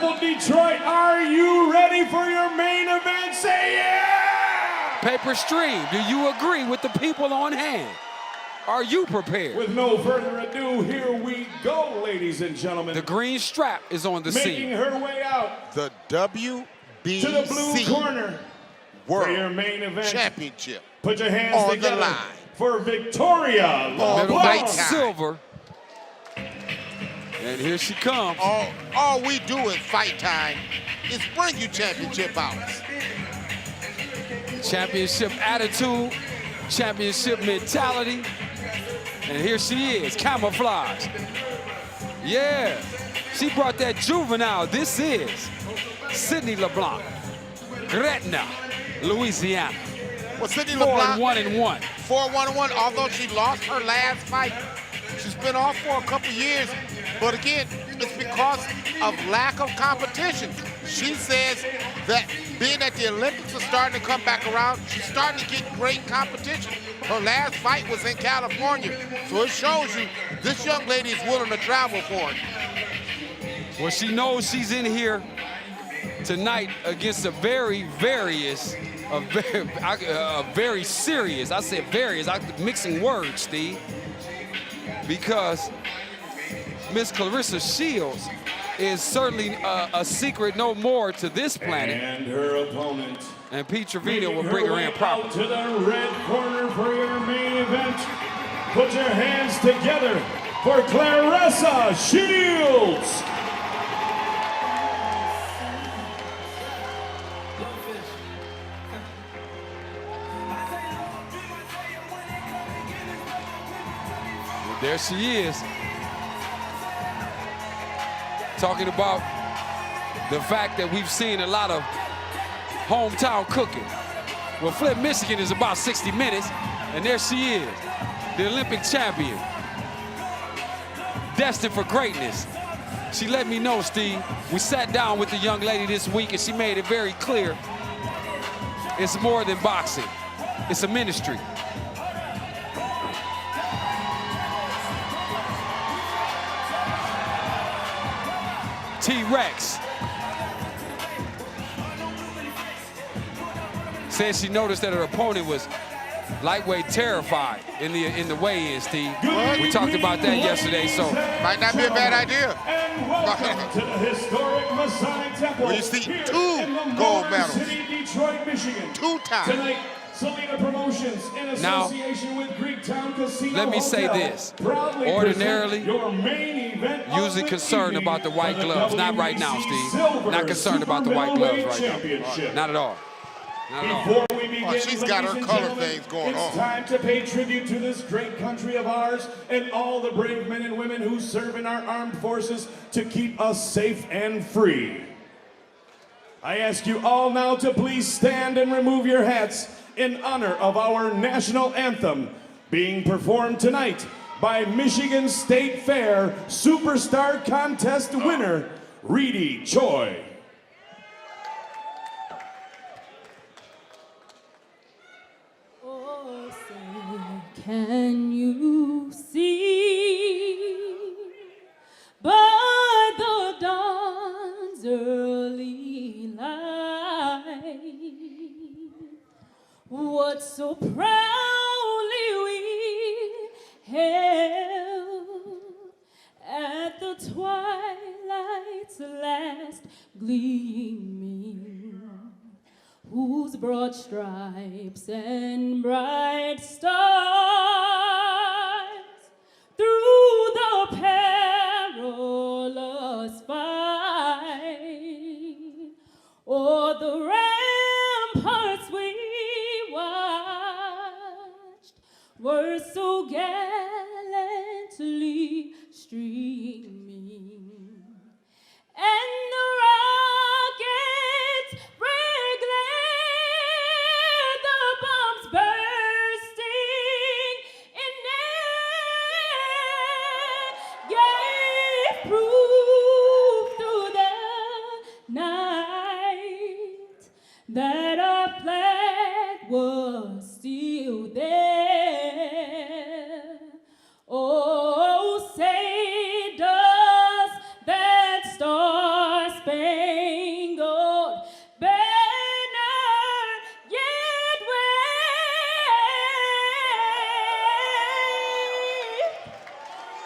Temple, Detroit, are you ready for your main event? Say yeah! Paper Stream, do you agree with the people on hand? Are you prepared? With no further ado, here we go, ladies and gentlemen. The green strap is on the scene. Making her way out. The WBC to the blue corner World for your main event Championship. Put your hands on together the line for Victoria Middleweight Leblanc. silver. And here she comes. All we do in fight time is bring you championship bouts. Championship attitude, championship mentality. And here she is, camouflage. Yeah, she brought that juvenile. This is Sydney Leblanc, Gretna, Louisiana. Well, Sydney LeBlanc 4-1-1. 4-1-1, although she lost her last fight. She's been off for a couple years, but again, it's because of lack of competition. She says that being that the Olympics are starting to come back around, she's starting to get great competition. Her last fight was in California, so it shows you this young lady is willing to travel for it. Well, she knows she's in here tonight against a very serious, I said various, I'm mixing words, Steve, because Miss Claressa Shields is certainly a secret no more to this planet. And her opponent. And Pete Trevino will bring her in properly. To the red corner for your main event. Put your hands together for Claressa Shields. There she is, talking about the fact that we've seen a lot of hometown cooking. Well, Flint, Michigan is about 60 minutes, and there she is, the Olympic champion, destined for greatness. She let me know, Steve, we sat down with the young lady this week, and she made it very clear it's more than boxing, it's a ministry. T-Rex says she noticed that her opponent was lightweight terrified in the weigh-in, Steve. We talked about that yesterday, so might not be a bad idea. And welcome to the historic Masonic Temple. We see two gold medals. City, Detroit, Michigan. 2 times. Tonight, Selena Promotions in association with Greektown Casino let me say Hotel this. proudly Ordinarily, your main event usually concerned about the white gloves. Not right now, Steve. Not concerned about the white gloves right now. Not at all. Not at all. Before we begin, she's got her ladies and color gentlemen, things going on. It's time to pay tribute to this great country of ours and all the brave men and women who serve in our armed forces to keep us safe and free. I ask you all now to please stand and remove your hats in honor of our national anthem being performed tonight by Michigan State Fair Superstar Contest winner, Reedy Choi. Oh, say, can you see by the dawn's early light what so proudly we hailed at the twilight's last gleaming, whose broad stripes and bright stars through the perilous fight o'er the ramparts we watched were so gallantly streaming, and the rockets red glare, the bombs bursting in air gave proof through the night that our flag was still there. Oh, say does that star-spangled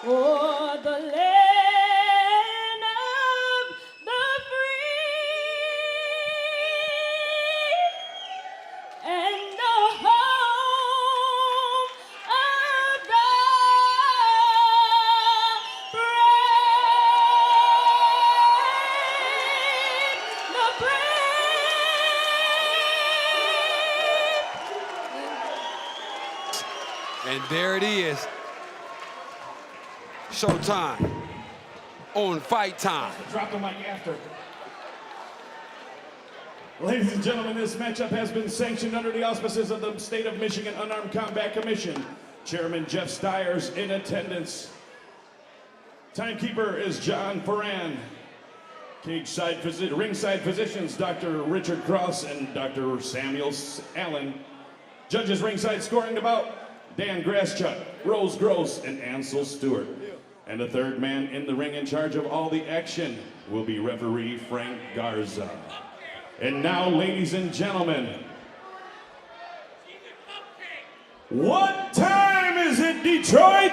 for the land of the free and the home of the brave, And there it is. Showtime on Fight Time. Drop the mic after. Ladies and gentlemen, this matchup has been sanctioned under the auspices of the State of Michigan Unarmed Combat Commission. Chairman Jeff Stiers in attendance. Timekeeper is John Ferran. Ringside physicians, Dr. Richard Cross and Dr. Samuel Allen. Judges ringside scoring the bout, Dan Graschuk, Rose Gross, and Ansel Stewart. And the third man in the ring in charge of all the action will be referee Frank Garza. And now, ladies and gentlemen, what time is it, Detroit?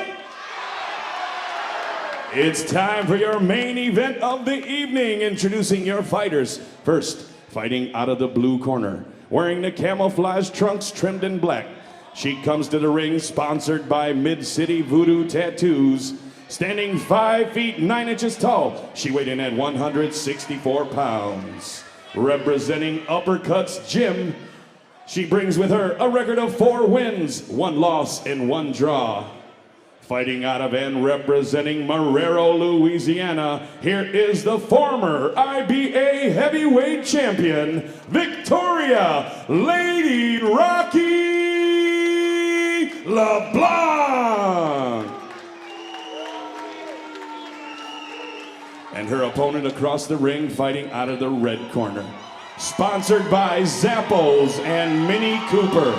It's time for your main event of the evening. Introducing your fighters. First, fighting out of the blue corner, wearing the camouflage trunks trimmed in black. She comes to the ring sponsored by Mid-City Voodoo Tattoos. Standing 5 feet 9 inches tall, she weighed in at 164 pounds. Representing Uppercuts Gym, she brings with her a record of 4 wins, 1 loss, and 1 draw. Fighting out of and representing Marrero, Louisiana, here is the former IBA heavyweight champion, Victoria Lady Rocky Leblanc. And her opponent across the ring, fighting out of the red corner. Sponsored by Zappos and Mini Cooper.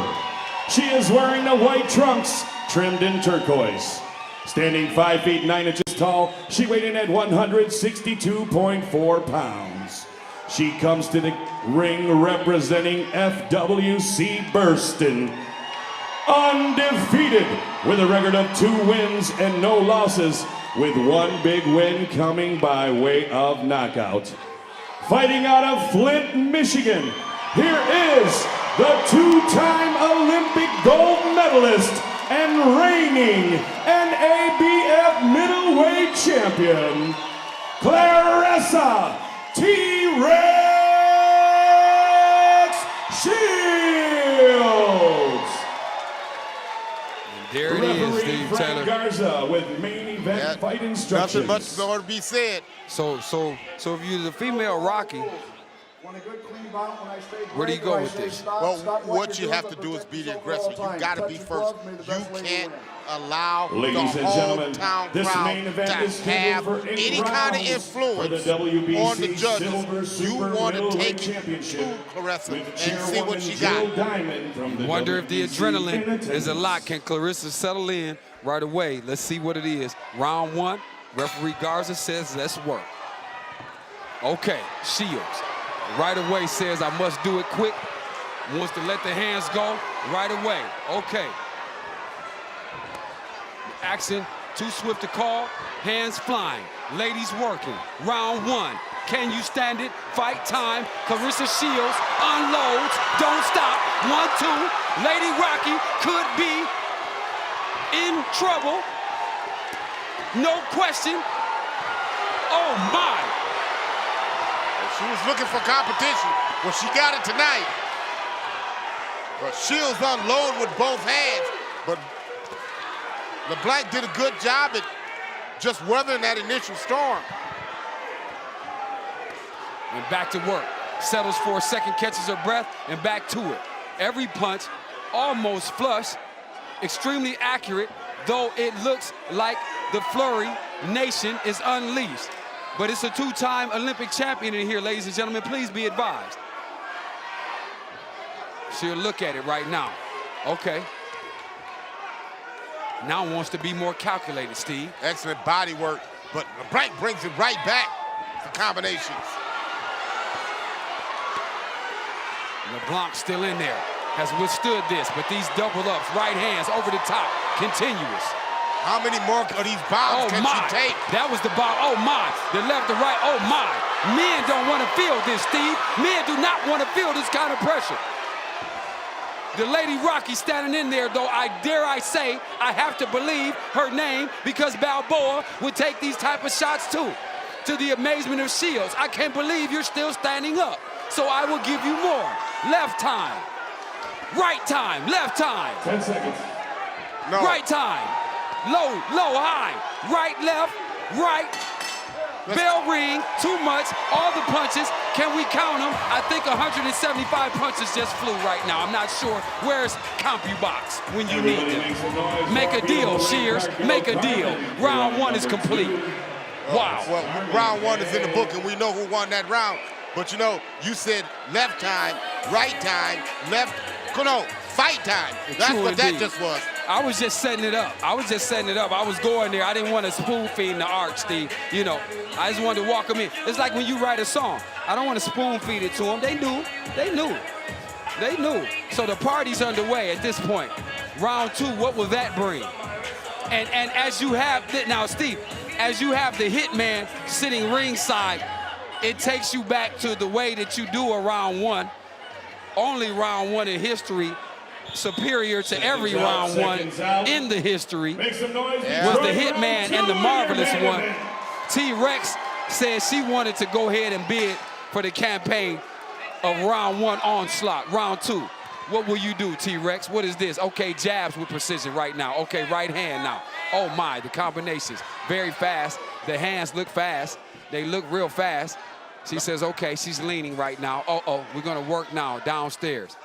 She is wearing the white trunks, trimmed in turquoise. Standing 5 feet 9 inches tall, she weighed in at 162.4 pounds. She comes to the ring representing FWC Burston. Undefeated, with a record of 2 wins and no losses, with 1 big win coming by way of knockout. Fighting out of Flint, Michigan, here is the 2-time Olympic gold medalist and reigning NABF middleweight champion, Claressa T-Rex Shields. There it is, Steve Frank Taylor. Garza with main event fight instructions. Nothing much more to be said. So if you're the female Rocky, where do you go with this? Well, what you have to do is be the aggressor. You got to be first. You can't allow the hometown crowd to have any kind of influence on the judges. You want to take it to Claressa and see what she got. Wonder if the adrenaline is a lot. Can Claressa settle in right away? Let's see what it is. Round 1, referee Garza says, let's work. Okay, Shields right away says, I must do it quick. Wants to let the hands go right away. Okay. Action too swift to call. Hands flying. Ladies working. Round 1. Can you stand it? Fight time. Claressa Shields unloads. Don't stop. 1, 2. Lady Rocky could be in trouble. No question. Oh my. She was looking for competition. Well, she got it tonight. But Shields unloaded with both hands. But Leblanc did a good job at just weathering that initial storm. And back to work. Settles for a second, catches her breath, and back to it. Every punch almost flush, extremely accurate, though it looks like the Flurry Nation is unleashed. But it's a 2-time Olympic champion in here, ladies and gentlemen. Please be advised. She'll look at it right now. Okay. Now wants to be more calculated, Steve. Excellent body work, but Leblanc brings it right back to combinations. Leblanc still in there, has withstood this, but these double ups, right hands over the top, continuous. How many more of these bombs can she take? That was the bomb. Oh, my. The left, the right. Oh, my. Men don't want to feel this, Steve. Men do not want to feel this kind of pressure. The Lady Rocky standing in there, though, I say, I have to believe her name because Balboa would take these type of shots, too. To the amazement of Shields. I can't believe you're still standing up. So I will give you more. Left time. Right time. Left time. 10 seconds. No. Right time. Low, low, high. Right, left, right. Bell ring, too much. All the punches. Can we count them? I think 175 punches just flew right now. I'm not sure. Where's CompuBox when you need them? Make a deal, Shears. Make a deal. Round 1 is complete. Wow. Well, round 1 is in the book, and we know who won that round. But you know, you said left time, right time, fight time. That's what that just was. I was just setting it up. I was going there. I didn't want to spoon feed the art, Steve. You know, I just wanted to walk them in. It's like when you write a song. I don't want to spoon feed it to them. They knew. So the party's underway at this point. Round 2, what will that bring? And as you have, now Steve, as you have the hitman sitting ringside, it takes you back to the way that you do a round 1. Only round 1 in history, superior to every round 1 in the history, was the hitman and the marvelous one. T-Rex said she wanted to go ahead and bid for the campaign of round 1 onslaught. Round 2, what will you do, T-Rex? What is this? Okay, jabs with precision right now. Okay, right hand now. Oh my, the combinations, very fast. The hands look fast. They look real fast. She says, okay, she's leaning right now. We're going to work now downstairs.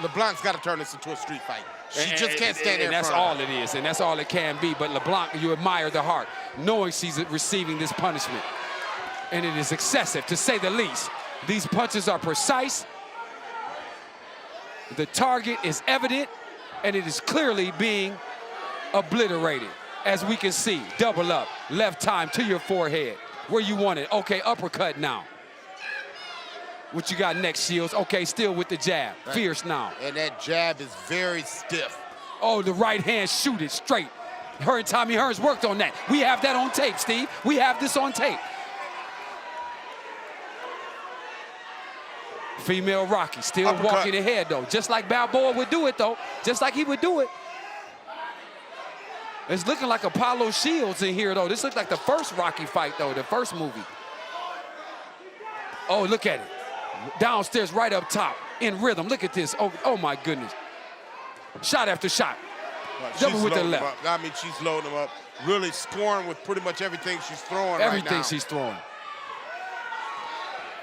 LeBlanc's got to turn this into a street fight. She just can't stand there. And that's all it is, and that's all it can be. But LeBlanc, you admire the heart, knowing she's receiving this punishment. And it is excessive, to say the least. These punches are precise. The target is evident, and it is clearly being obliterated. As we can see, double up, left time to your forehead, where you want it. Okay, uppercut now. What you got next, Shields? Okay, still with the jab. Right. Fierce now. And that jab is very stiff. Oh, the right hand shoot it straight. Her and Tommy Hearns worked on that. We have that on tape, Steve. We have this on tape. Female Rocky still uppercut. Walking ahead, though. Just like Balboa would do it, though. Just like he would do it. It's looking like Apollo Shields in here, though. This looks like the first Rocky fight, though, the first movie. Oh, look at it. Downstairs, right up top, in rhythm. Look at this. Oh my goodness. Shot after shot. Double with the left. I mean, she's loading them up. Really scoring with pretty much everything she's throwing right now. Everything she's throwing.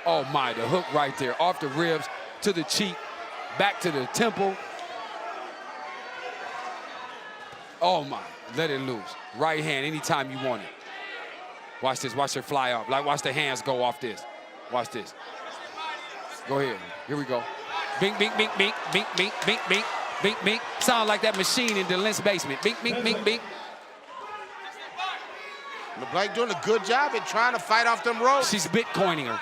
Oh, my, the hook right there. Off the ribs, to the cheek, back to the temple. Oh, my. Let it loose. Right hand anytime you want it. Watch this. Watch her fly up. Like, watch the hands go off this. Watch this. Go ahead. Here we go. Bink, bink, bink, bink, bink, bink, bink, bink, bink, bink. Sound like that machine in the Lentz basement. Bink, bink, bink, bink. LeBlanc doing a good job at trying to fight off them ropes. She's Bitcoining her.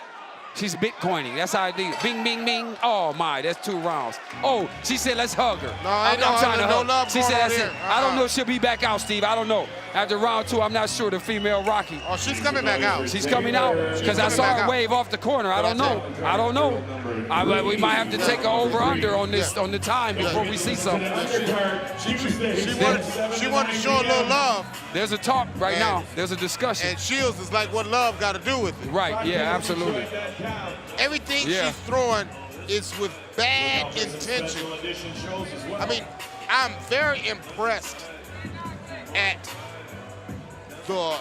She's Bitcoining. That's how I do it. Bing, bing, bing. Oh, my, that's 2 rounds. Oh, she said, let's hug her. No, I'm not trying to hug. No love. She said, that's it. I don't know if she'll be back out, Steve. I don't know. After round 2, I'm not sure, the female Rocky. Oh, she's coming back out. She's coming out because I saw her wave off the corner. I don't know. I don't know. We might have to take an over-under on this on the time before we see something. She wanted to show a little love. There's a talk right now. There's a discussion. And Shields is like, what love got to do with it? Right, yeah, absolutely. Everything she's throwing is with bad intention. I mean, I'm very impressed at the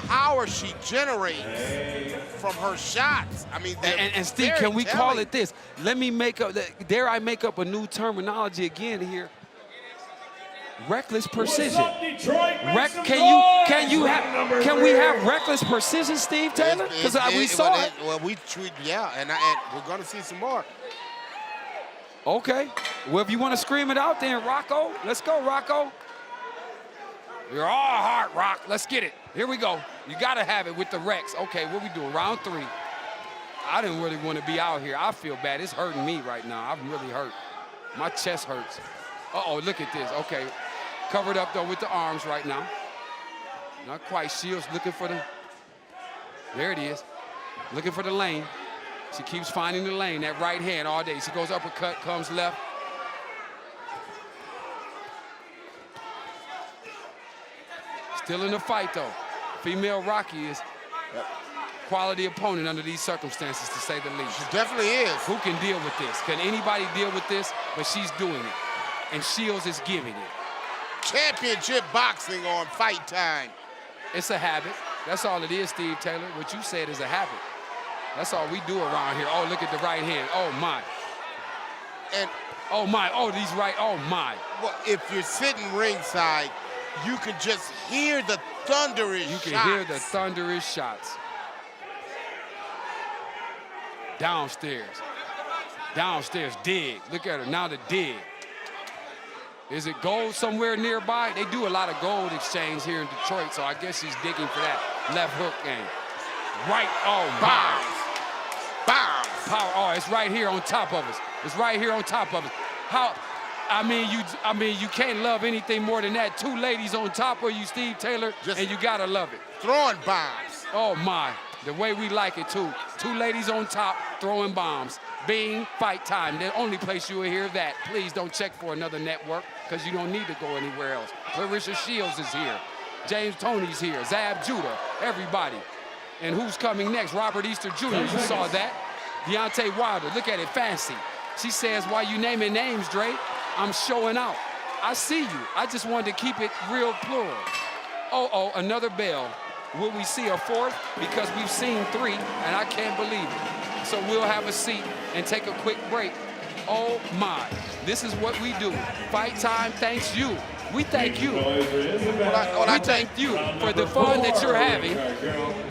power she generates from her shots. I mean, and Steve, can we call it this? Let me make up, dare I make up a new terminology again here? Reckless precision. Can we have reckless precision, Steve Taylor? Because we saw it. Well, and we're going to see some more. Okay. Well, if you want to scream it out then, Rocco, let's go, Rocco. You're all heart, Rock. Let's get it. Here we go. You got to have it with the Rex. Okay, what we doing? Round 3. I didn't really want to be out here. I feel bad. It's hurting me right now. I'm really hurt. My chest hurts. Uh-oh, look at this. Okay. Covered up, though, with the arms right now. Not quite. Shields looking for the, there it is. Looking for the lane. She keeps finding the lane, that right hand all day. She goes uppercut, comes left. Still in the fight though. Female Rocky is quality opponent under these circumstances, to say the least. She definitely is. Who can deal with this? Can anybody deal with this? But she's doing it. And Shields is giving it. Championship boxing on Fight Time. It's a habit. That's all it is, Steve Taylor. What you said is a habit. That's all we do around here. Oh, look at the right hand. Oh, my. And oh, my. Oh, these right. Oh, my. well, if you're sitting ringside, you can just hear the thunderous shots. You can hear the thunderous shots. Downstairs. Downstairs, dig. Look at her, now the dig. Is it gold somewhere nearby? They do a lot of gold exchange here in Detroit, so I guess she's digging for that left hook game. Right, oh, Bombs. Bombs. power. Oh, it's right here on top of us. It's right here on top of us. How? I mean, you can't love anything more than that. Two ladies on top of you, Steve Taylor, and you gotta love it. Throwing bombs. Oh my, the way we like it too. Two ladies on top throwing bombs. Bing, Fight Time. The only place you will hear that. Please don't check for another network, because you don't need to go anywhere else. Claressa Shields is here. James Toney's here. Zab Judah, everybody. And who's coming next? Robert Easter Jr., you saw that. Deontay Wilder, look at it, fancy. She says, why you naming names, Dre? I'm showing out. I see you. I just wanted to keep it real plural. Oh, another bell. Will we see a fourth? Because we've seen three, and I can't believe it. So we'll have a seat and take a quick break. Oh my, this is what we do. Fight Time thanks you. We thank you. We thank you for the fun that you're having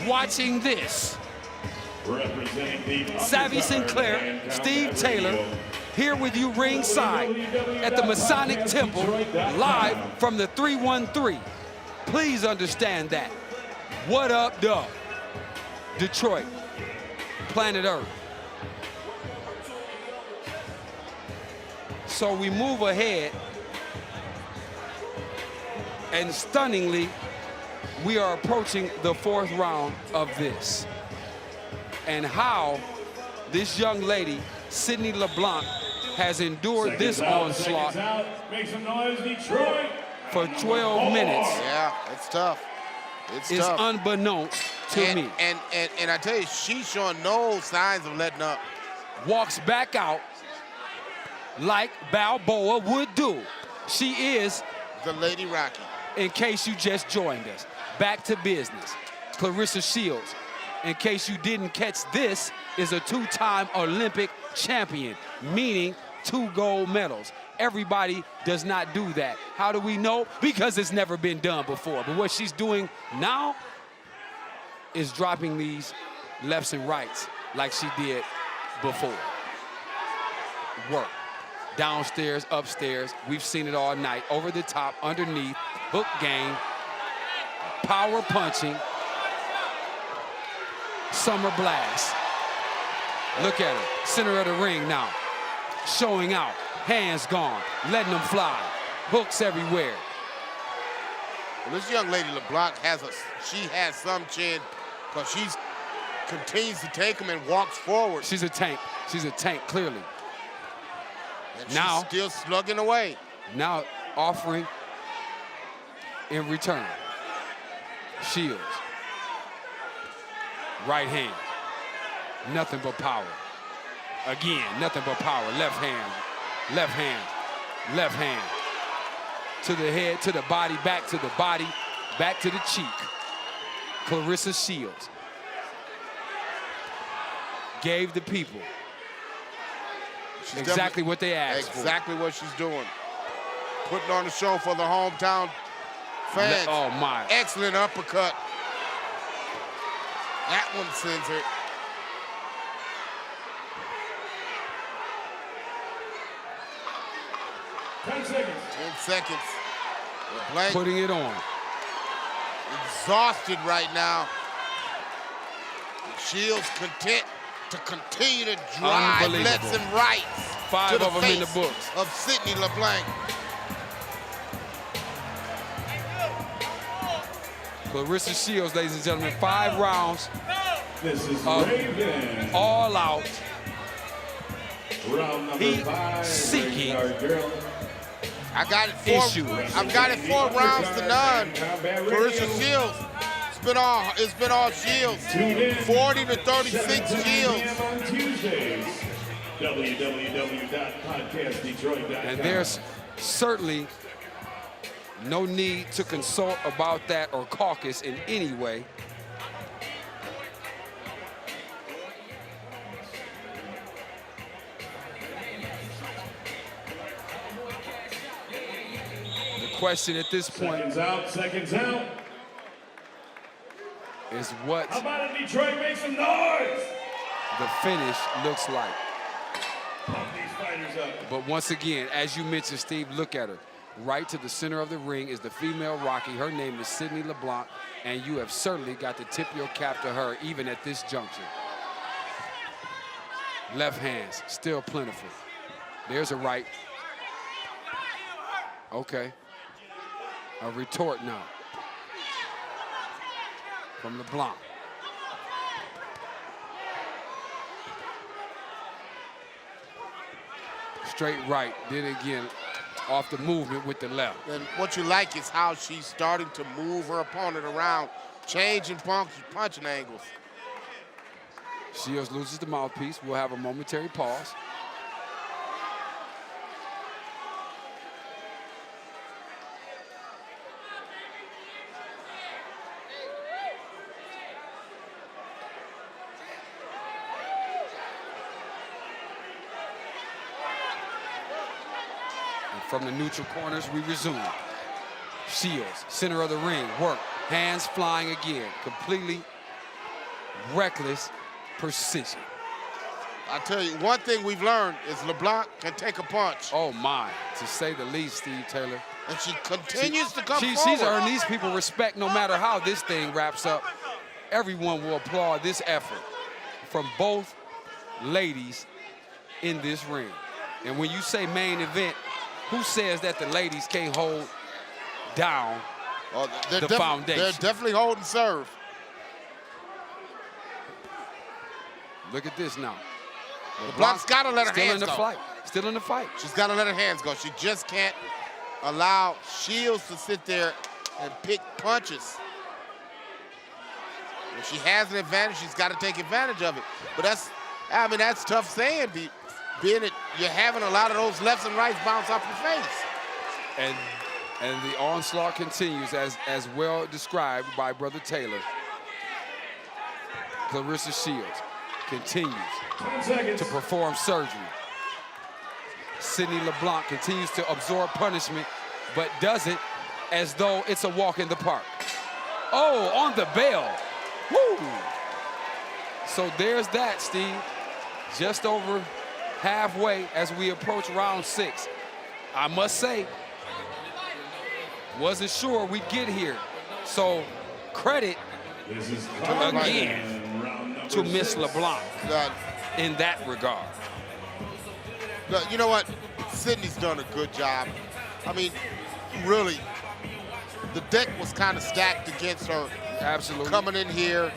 watching this. Savvy Sinclair, Steve Taylor, here with you ringside at the Masonic Temple, live from the 313. Please understand that. What up, dog? Detroit, planet Earth. So we move ahead, and stunningly, we are approaching the fourth round of this. And how this young lady, Sydney LeBlanc, has endured this onslaught for 12 minutes. Yeah, it's tough. It's tough. Unbeknownst to me. And I tell you, she's showing no signs of letting up. Walks back out like Balboa would do. She is the Lady Rocky. In case you just joined us, back to business. Claressa Shields, in case you didn't catch this, is a two-time Olympic champion, meaning 2 gold medals. Everybody does not do that. How do we know? Because it's never been done before. But what she's doing now is dropping these lefts and rights like she did before. Work. Downstairs, upstairs. We've seen it all night. Over the top, underneath, hook game, power punching, summer blast. Look at her, center of the ring now. Showing out, hands gone, letting them fly. Hooks everywhere. Well, this young lady LeBlanc has some chin, because she continues to take them and walks forward. She's a tank. She's a tank, clearly. And now, she's still slugging away. Now offering in return. Shields. Right hand. Nothing but power. Again, nothing but power. Left hand. Left hand. Left hand. To the head, to the body, back to the body, back to the cheek. Claressa Shields gave the people exactly what they asked for. Exactly what she's doing. Putting on the show for the hometown fans. Oh, my. Excellent uppercut. That one sends her. Ten seconds. 10 seconds. LeBlanc putting it on. Exhausted right now. Shields content to continue to drive lefts and rights. 5 of them in the books. Of Sydney LeBlanc. Claressa Shields, ladies and gentlemen, 5 rounds This is of Raven. all out. Round number Heat 5. seeking. Our girl. I got it Issue. I've got it 4 rounds to none. Claressa Shields. It's been all Shields. 40 to 36 Shields. On Tuesdays. www.podcastdetroit.com. And there's certainly no need to consult about that or caucus in any way. The question at this point Seconds out. is what How about in Detroit, make some noise? the finish looks like. Pump these fighters up. But once again, as you mentioned, Steve, look at her. Right to the center of the ring is the female Rocky. Her name is Sydney LeBlanc, and you have certainly got to tip your cap to her even at this juncture. Left hands, still plentiful. There's a right. Okay. A retort now from LeBlanc. Straight right, did it again off the movement with the left. And what you like is how she's starting to move her opponent around, changing punching angles. Shields loses the mouthpiece. We'll have a momentary pause. From the neutral corners, we resume. Shields, center of the ring, work. Hands flying again. Completely reckless precision. I tell you, one thing we've learned is LeBlanc can take a punch. Oh my, to say the least, Steve Taylor. And she continues to come forward. She's earned these people respect no matter how this thing wraps up. Everyone will applaud this effort from both ladies in this ring. And when you say main event, who says that the ladies can't hold down the foundation? They're definitely holding serve. Look at this now. LeBlanc's got to let her hands go. Still in the fight. She's got to let her hands go. She just can't allow Shields to sit there and pick punches. When she has an advantage, she's got to take advantage of it. But that's tough saying, being that you're having a lot of those lefts and rights bounce off your face. And the onslaught continues as well described by Brother Taylor. Claressa Shields continues to perform surgery. Sydney LeBlanc continues to absorb punishment, but does it as though it's a walk in the park. Oh, on the bell. Woo! So there's that, Steve. Just over halfway as we approach round 6. I must say, wasn't sure we'd get here. So credit again to Miss LeBlanc in that regard. You know what? Sydney's done a good job. I mean, really, the deck was kind of stacked against her. Absolutely. Coming in here,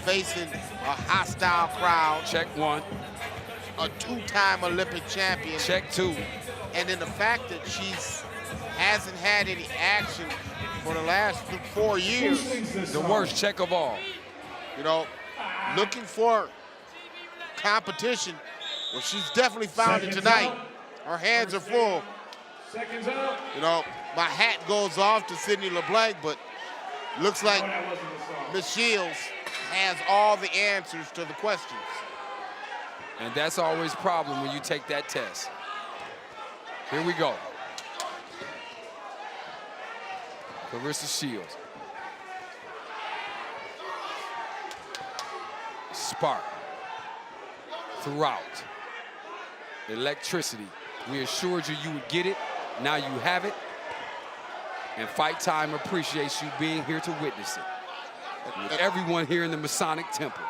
facing a hostile crowd. Check 1. A 2-time Olympic champion. Check 2. And then the fact that hasn't had any action for the last 4 years. The worst check of all. You know, looking for competition. Well, she's definitely found it tonight. Her hands are full. Seconds out. You know, my hat goes off to Sydney LeBlanc, but looks like Miss Shields has all the answers to the questions. And that's always a problem when you take that test. Here we go. Claressa Shields. Spark. Throughout. Electricity. We assured you you would get it. Now you have it. And Fight Time appreciates you being here to witness it. With everyone here in the Masonic Temple.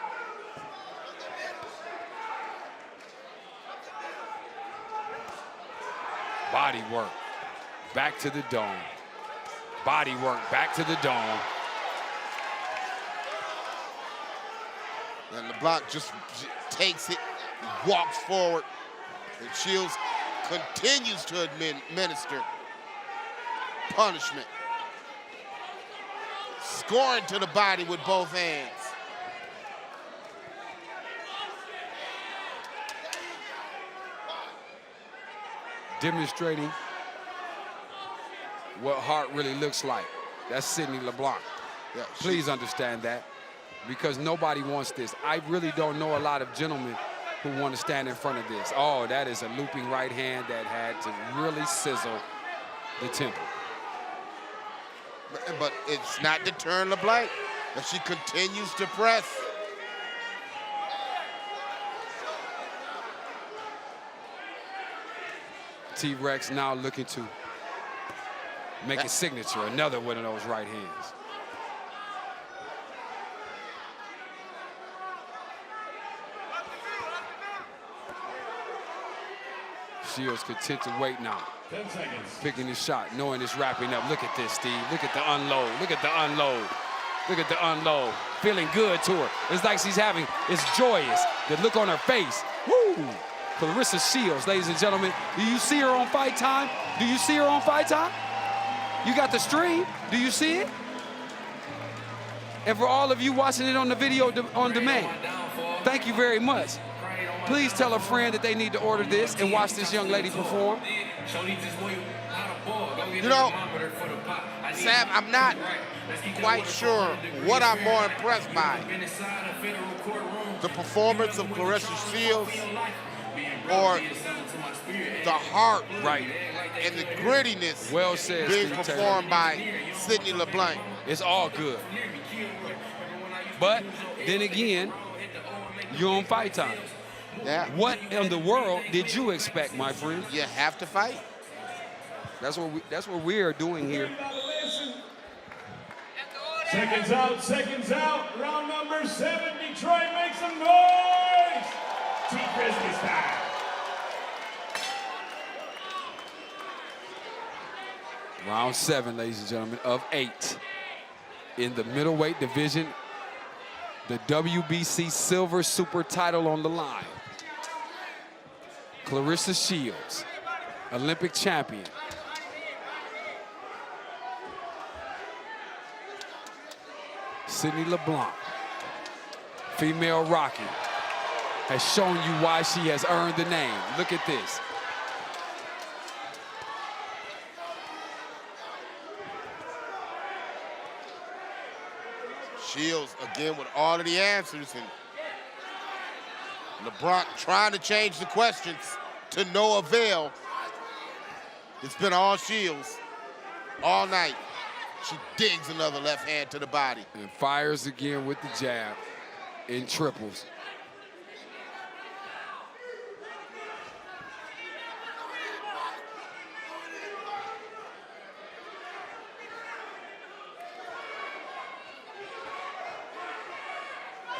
Body work. Back to the dome. Body work. Back to the dome. And LeBlanc just takes it, walks forward, and Shields continues to administer punishment. Scoring to the body with both hands. Demonstrating what heart really looks like. That's Sydney LeBlanc. Yeah, Please understand that, because nobody wants this. I really don't know a lot of gentlemen who want to stand in front of this. Oh, that is a looping right hand that had to really sizzle the temple. But it's not deterring LeBlanc, but she continues to press. T-Rex now looking to make a signature, another one of those right hands. Shields content to wait now. 10 seconds. Picking his shot, knowing it's wrapping up. Look at this, Steve. Look at the unload. Look at the unload. Look at the unload. Feeling good to her. It's like she's having, it's joyous. The look on her face. Woo! Claressa Shields, ladies and gentlemen. Do you see her on Fight Time? Do you see her on Fight Time? You got the stream. Do you see it? And for all of you watching it on the video on demand, thank you very much. Please tell a friend that they need to order this and watch this young lady perform. You know, Sam, I'm not quite sure what I'm more impressed by. The performance of Claressa Shields or the heart, right, and the grittiness well said, being Steve performed Taylor. by Sydney LeBlanc. It's all good. But then again, you're on Fight Time. Yeah. What in the world did you expect, my friend? You have to fight. That's what we are doing here. Seconds out. Round number 7. Detroit, make some noise. T-Crispy style. Round 7, ladies and gentlemen, of 8 in the middleweight division. The WBC Silver Super title on the line. Claressa Shields, Olympic champion. Sydney LeBlanc, female Rocky, has shown you why she has earned the name. Look at this. Shields again with all of the answers, and LeBlanc trying to change the questions to no avail. It's been all Shields all night. She digs another left hand to the body. And fires again with the jab in triples.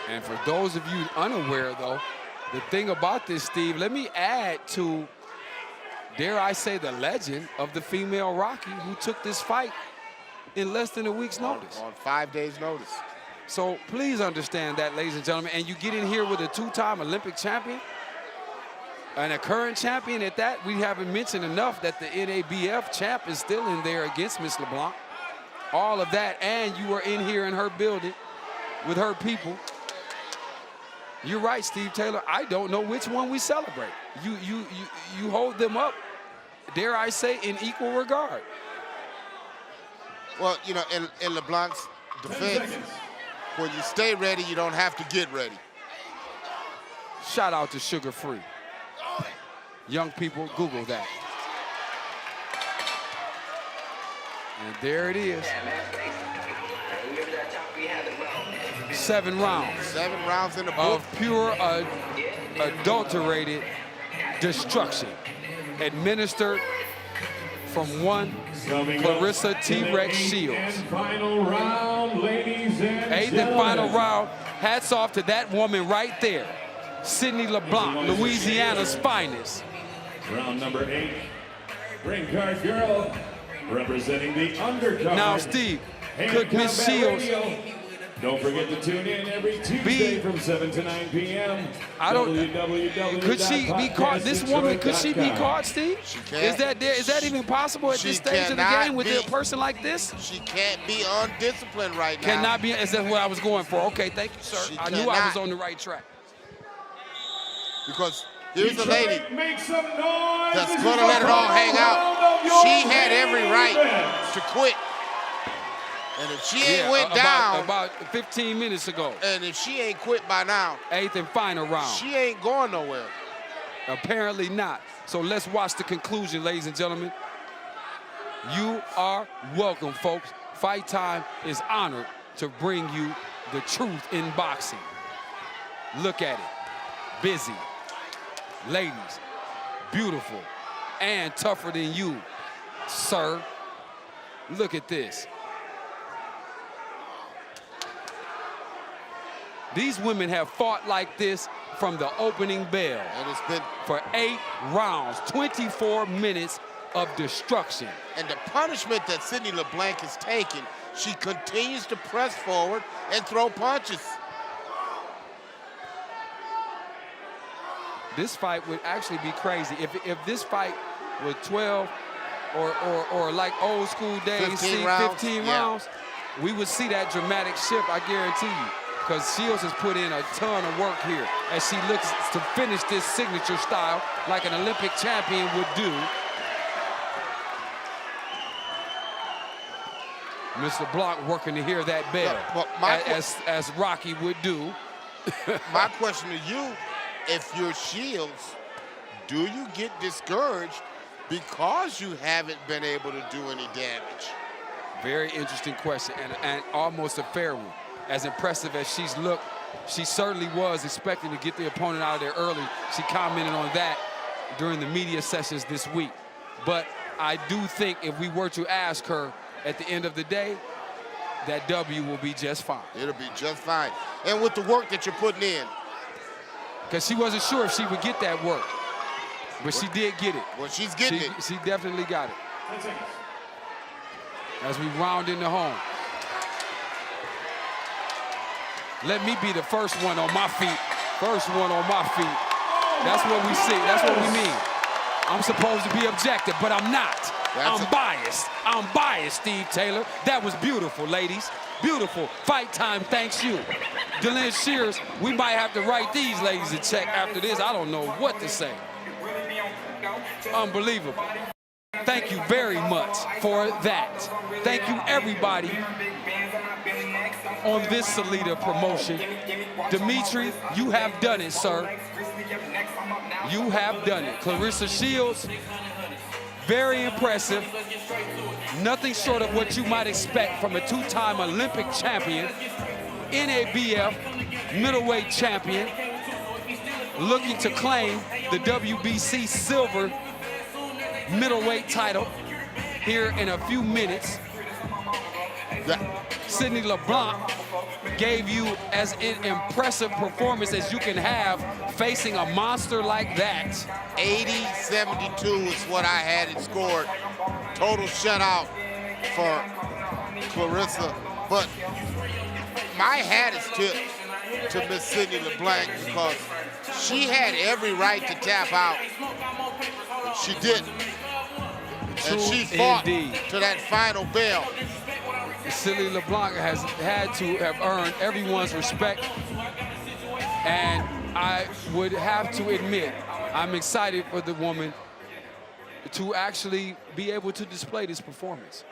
And for those of you unaware, though, the thing about this, Steve, let me add to, dare I say, the legend of the female Rocky who took this fight in less than a week's notice. On 5 days' notice. So please understand that, ladies and gentlemen. And you get in here with a 2-time Olympic champion and a current champion at that. We haven't mentioned enough that the NABF champ is still in there against Miss LeBlanc. All of that, and you were in here in her building with her people. You're right, Steve Taylor. I don't know which one we celebrate. You hold them up, dare I say, in equal regard. Well, you know, in LeBlanc's defense, when you stay ready, you don't have to get ready. Shout out to Sugar Free. Young people, Google that. And there it is. 7 rounds. 7 rounds in the book. Of pure adulterated destruction. Administered from one Claressa T-Rex Shields. Final round, ladies and 8th and final round. Hats off to that woman right there. Sydney LeBlanc, Louisiana's finest. Round number 8. Ring card girl representing the undercard. Now, Steve, could Miss Shields Don't forget to tune in every Tuesday from 7 to 9 p.m. I don't. Could she be caught? This woman, could she be caught, Steve? She can't. Is that even possible at this stage of the game with a person like this? She can't be undisciplined right now. Cannot be. Is that what I was going for? Okay, thank you, sir. I knew I was on the right track. Because here's the lady make some noise. that's going to let it all hang out. She had every right to quit. And if she ain't went down about 15 minutes ago, and if she ain't quit by now, 8th and final round, she ain't going nowhere. Apparently not. So let's watch the conclusion, ladies and gentlemen. You are welcome, folks. Fight Time is honored to bring you the truth in boxing. Look at it. Busy. Ladies, beautiful and tougher than you, sir. Look at this. These women have fought like this from the opening bell. And it's been for 8 rounds, 24 minutes of destruction. And the punishment that Sydney LeBlanc has taken, she continues to press forward and throw punches. This fight would actually be crazy. If this fight was 12 or like old school days, 15 rounds, we would see that dramatic shift, I guarantee you. Because Shields has put in a ton of work here as she looks to finish this signature style like an Olympic champion would do. Mr. Blanc working to hear that bell, as Rocky would do. My question to you, if you're Shields, do you get discouraged because you haven't been able to do any damage? Very interesting question, and almost a fair one. As impressive as she's looked, she certainly was expecting to get the opponent out of there early. She commented on that during the media sessions this week. But I do think if we were to ask her at the end of the day, that W will be just fine. It'll be just fine. And with the work that you're putting in. Because she wasn't sure if she would get that work. But she did get it. Well, she's getting it. She definitely got it. As we round into home. Let me be the first one on my feet. First one on my feet. That's what we see. That's what we mean. I'm supposed to be objective, but I'm not. I'm biased. I'm biased, Steve Taylor. That was beautiful, ladies. Beautiful. Fight Time thanks you. Delynn Shears, we might have to write these ladies a check after this. I don't know what to say. Unbelievable. Thank you very much for that. Thank you, everybody, on this Salida promotion. Dimitri, you have done it, sir. You have done it. Claressa Shields, very impressive. Nothing short of what you might expect from a 2-time Olympic champion, NABF middleweight champion, looking to claim the WBC silver middleweight title here in a few minutes. Sydney LeBlanc gave you as an impressive performance as you can have facing a monster like that. 80-72 is what I had it scored. Total shutout for Claressa. But my hat is tipped to Miss Sydney LeBlanc because she had every right to tap out. She didn't. And she fought to that final bell. Sydney LeBlanc has had to have earned everyone's respect. And I would have to admit, I'm excited for the woman to actually be able to display this performance,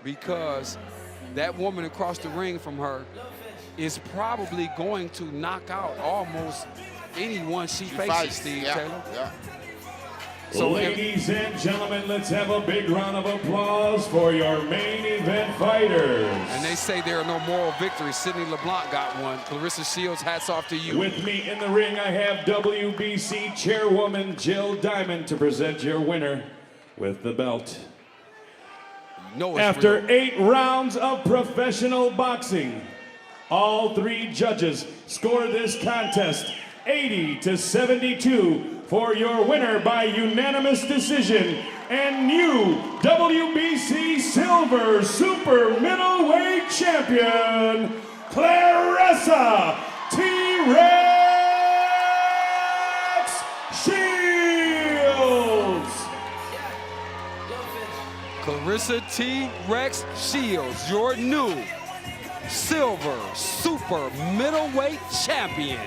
because that woman across the ring from her is probably going to knock out almost anyone she faces, Steve Taylor. Yeah. So ladies and gentlemen, let's have a big round of applause for your main event fighters. And they say there are no moral victories. Sydney LeBlanc got one. Claressa Shields, hats off to you. With me in the ring, I have WBC chairwoman Jill Diamond to present your winner with the belt. After 8 rounds of professional boxing, all 3 judges score this contest 80-72 for your winner by unanimous decision and new WBC Silver Super Middleweight Champion, Claressa T-Rex Shields. Claressa T-Rex Shields, your new silver super middleweight champion,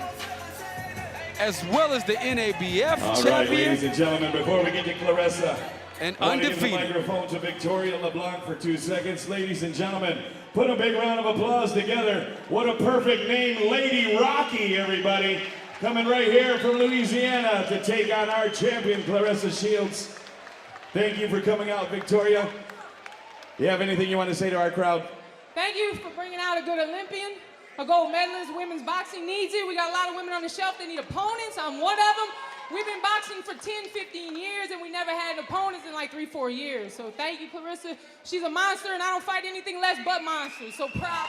as well as the NABF All champion. right, ladies and gentlemen, before we get to Claressa, and I want to give the undefeated. microphone to Victoria Leblanc for 2 seconds. Ladies and gentlemen, put a big round of applause together. What a perfect name, Lady Rocky, everybody. Coming right here from Louisiana to take on our champion, Claressa Shields. Thank you for coming out, Victoria. You have anything you want to say to our crowd? Thank you for bringing out a good Olympian, a gold medalist. Women's boxing needs it. We got a lot of women on the shelf that need opponents. I'm one of them. We've been boxing for 10, 15 years, and we never had opponents in like 3, 4 years. So thank you, Claressa. She's a monster, and I don't fight anything less but monsters. So proud.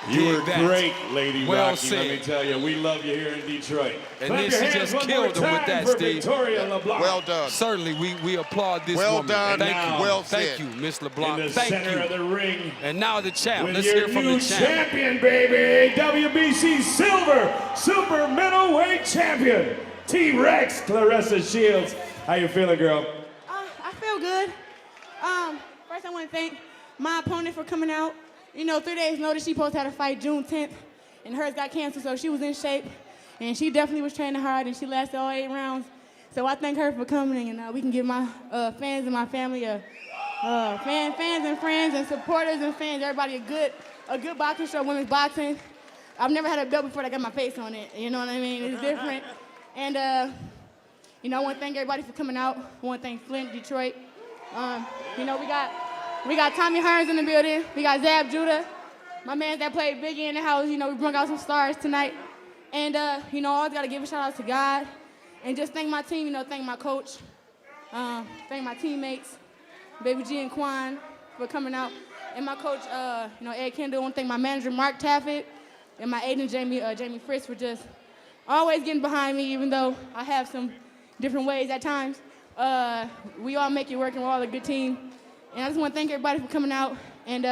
You were that. great, Lady Well Rocky, said. let me tell you. We love you here in Detroit. And Clap then your she hands just one killed more him with time that, for Steve. Victoria LeBlanc. Well done. Certainly, we applaud this Well woman. done. Thank Now, you. well Thank said. you, Miss In LeBlanc. the Thank center of you. the ring, And now the champ. with Let's your hear from new the champ. champion, baby, WBC Silver Super Middleweight Champion, T-Rex Claressa Shields. How you feeling, girl? I feel good. First I want to thank my opponent for coming out. You know, 3 days notice she supposed to have a fight June 10th, and hers got canceled, so she was in shape, and she definitely was training hard, and she lasted all 8 rounds. So I thank her for coming, and we can give my fans and my family, fans and friends and supporters and fans, everybody a good boxing show, women's boxing. I've never had a belt before that got my face on it. You know what I mean? It's different. And you know, I want to thank everybody for coming out. I want to thank Flint, Detroit. You know, we got Tommy Hearns in the building. We got Zab Judah, my man that played Biggie in the house. You know, we brought out some stars tonight. And you know, I always got to give a shout out to God and just thank my team. You know, thank my coach, thank my teammates, Baby G and Quan for coming out, and my coach, you know, Ed Kendall. I want to thank my manager Mark Taffet and my agent Jamie Fritz for just always getting behind me, even though I have some different ways at times. We all make it work, and we're all a good team. And I just want to thank everybody for coming out. And,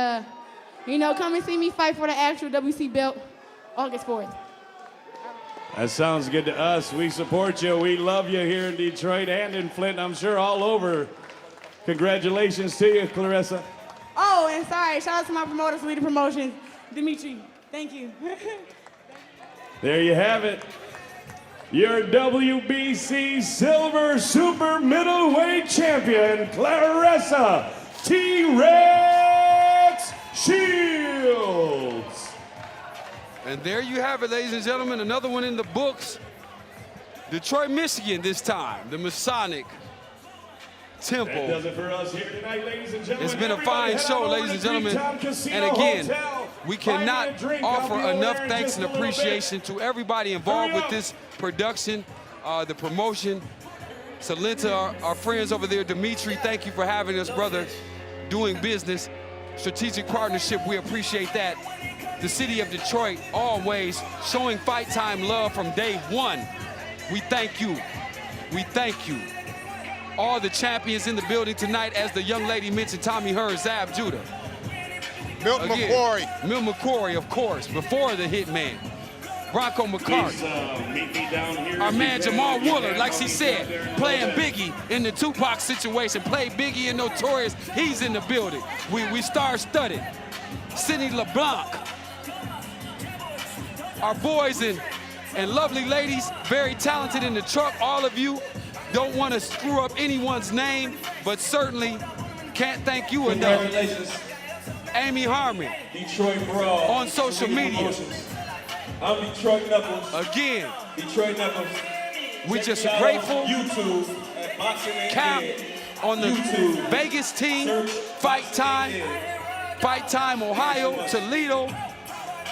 you know, come and see me fight for the actual WC belt August 4th. That sounds good to us. We support you. We love you here in Detroit and in Flint, I'm sure all over. Congratulations to you, Claressa. Oh, and sorry, shout out to my promoter, Salida Promotions, Dimitri. Thank you. There you have it. Your WBC Silver Super Middleweight Champion, Claressa T-Rex Shields. And there you have it, ladies and gentlemen. Another one in the books. Detroit, Michigan this time. The Masonic Temple. That does it for us here tonight, ladies and gentlemen. It's been a Everybody fine head show, on over ladies and to gentlemen. Greektown Casino And again, Hotel. we Buy me a cannot drink. I'll offer be over enough there in thanks just and a little bit. appreciation to everybody involved Hurry with up. this production, the promotion. Salenta, our friends over there, Dimitri, thank you for having us, brother. Doing business, strategic partnership, we appreciate that. The city of Detroit, always showing Fight Time love from day one. We thank you. We thank you. All the champions in the building tonight, as the young lady mentioned, Tommy Hearns, Zab Judah. Milton Again, McQuarrie. Mill McQuarrie, of course, before the Hitman. Bronco McCarthy. Please, meet me down here. Our if you man can. Jamal If you Woolard, can, like I'll she be said, right there in a playing little bit. Biggie in the Tupac situation, played Biggie in Notorious, he's in the building. We star-studded. Sidney LeBlanc. Our boys and lovely ladies, very talented in the truck. All of you, don't want to screw up anyone's name, but certainly can't thank you enough. Congratulations, Amy Harmon, Detroit Brawl. On social media. Promotions. I'm Detroit Knuckles. again, Detroit Knuckles. we Check just me out grateful. on YouTube at Boxing and Camp Kid. on the YouTube. Vegas team, Search Fight Boxing Time, and Kid. Fight Time Ohio, Toledo,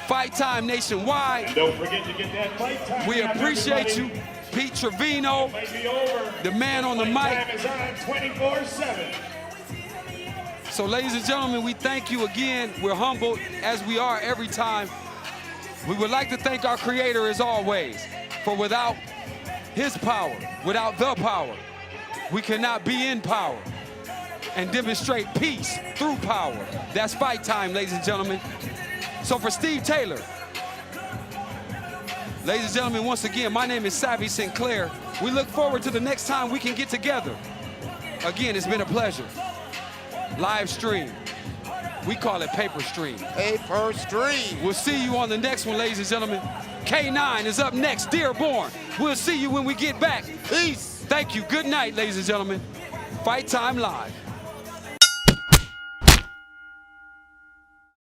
Fight Time nationwide. Don't forget to get that fight time. We app, appreciate everybody. you. Pete Trevino, Might be over. the man on the Fight mic. time is on 24/7. So ladies and gentlemen, we thank you again. We're humbled as we are every time. We would like to thank our creator as always, for without his power, without the power, we cannot be in power and demonstrate peace through power. That's Fight Time, ladies and gentlemen. So for Steve Taylor, ladies and gentlemen, once again, my name is Savvy Sinclair. We look forward to the next time we can get together. Again, it's been a pleasure. Live stream. We call it paper stream. Paper stream. We'll see you on the next one, ladies and gentlemen. K9 is up next, Dearborn. We'll see you when we get back. Peace. Thank you. Good night, ladies and gentlemen. Fight Time Live.